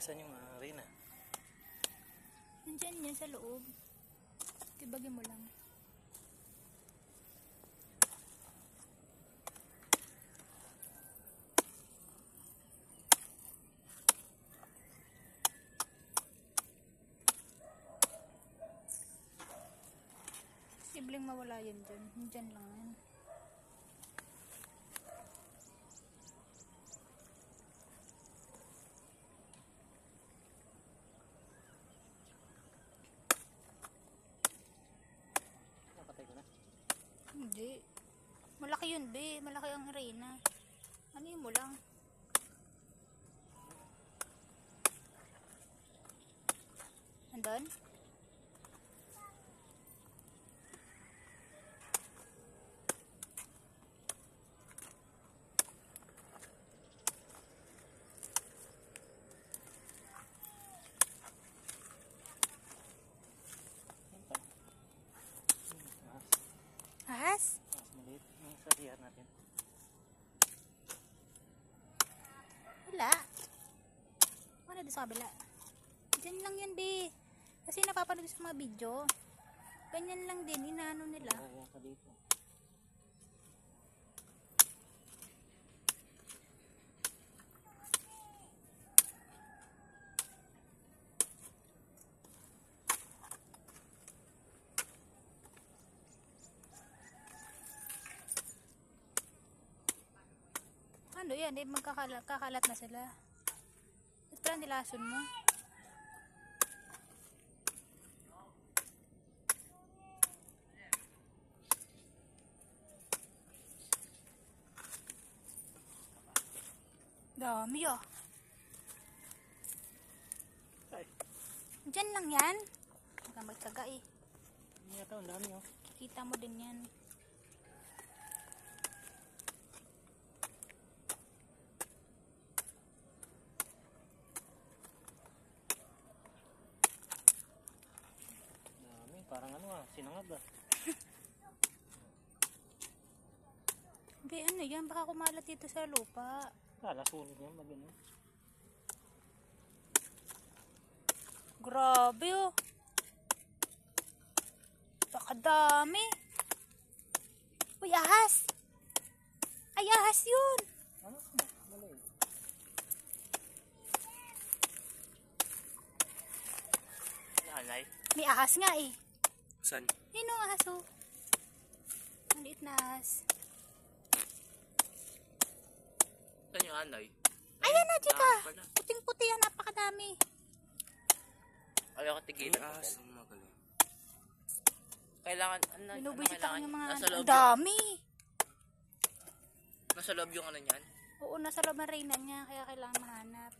Saan yung arena? Nandyan yan sa loob. Tibagin mo lang. Sibling mawala yan dyan. Nandyan lang yan. Hindi. Malaki yun, be. Malaki ang arena. Ano yun mo lang? Andun? Ahas? Mas maliit yung sa hiyan natin. Wala. Ano doon sa kabila? Diyan lang yan, be. Kasi napapanood sa mga video. Ganyan lang din. Inaano nila. Kaya ka dito. Ano yan? Kakalat na sila. Ba't pala nilason mo? Dami ah. Ay, Diyan lang yan. Huwag kang magtsaga eh. hindi yata ang dami oh. Kita mo din yan. Dami, parang ano ah, sinangag ah. Be, ano yan? Baka kumalat dito sa lupa. Lasunin yan, magano. Grabe oh. Baka dami. Uy, ahas. Ay, ahas yun. Ano? Mali. Nanay? May ahas nga eh. Saan? Yun ang ahas oh. Maliit na ahas. Saan yung anay? Ayan na, chika. Dami pala. Puting-puti yan. Napakadami. Ayaw ka tigilan. Kailangan, Binubisit ako yung mga nasa loob ang dami. Nasa loob yung ano niyan? Oo, nasa loob ng reyna niya. Kaya kailangan mahanap.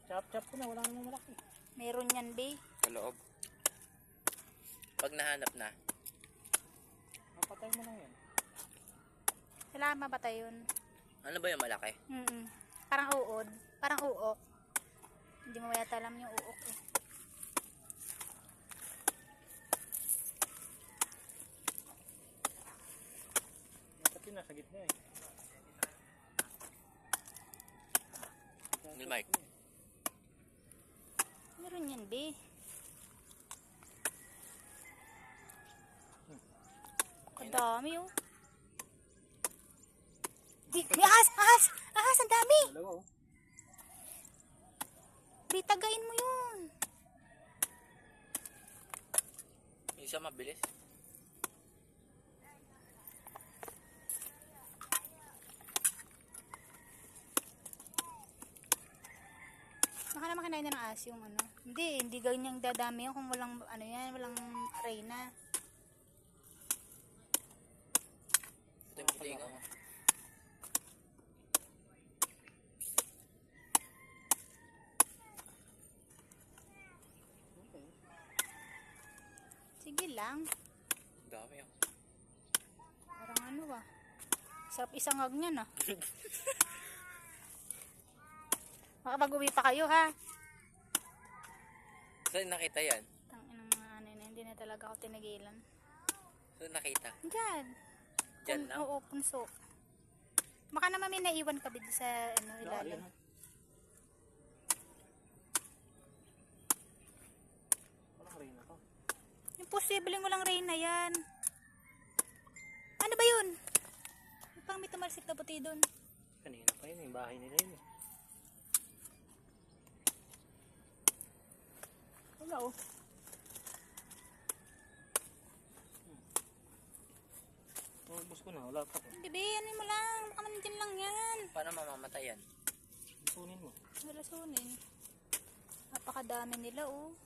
Chop-chop ko na, wala namang malaki. Meron yan, be. Sa loob. Pag nahanap na, mapatay mo lang yan. Kailangan mapatay yun. Ano ba yung malaki? Parang uod. Parang uok. Hindi mo yata alam yung uok eh. Pati nasa gitna eh. Hindi, Mike. Meron yan, be. Kadami oh. May ahas! Ahas! Ahas! Ang dami! Dalawa oh. Be, tagain mo yun. Isa mabilis. Baka naman kinain na ng ahas yung ano. Hindi ganyang dadami yun kung walang ano yan, walang reyna. Ito yung putinga mo. Sige lang. Dami oh. Parang ano ah. Sarap isangag niyan ah. Makapag-uwi pa kayo ha. Saan nakita yan? Tangin ng mga ano na, hindi na talaga ako tinigilan. Saan nakita? Diyan. Diyan lang? Oo, punso. Baka naman may naiwan ka bid sa ano, ilalim. Posibleng walang reyna yan. Ano ba yun? Pang may tumalsik na puti doon. Kanina pa yun, yung bahay nila yun. Wala oh. Ubus ko na, wala pa to. Hindi be, ano mo lang. Baka nandiyan lang yan. Paano mamamatay yan? Sunin mo. Malasunin. Napakadami nila oh.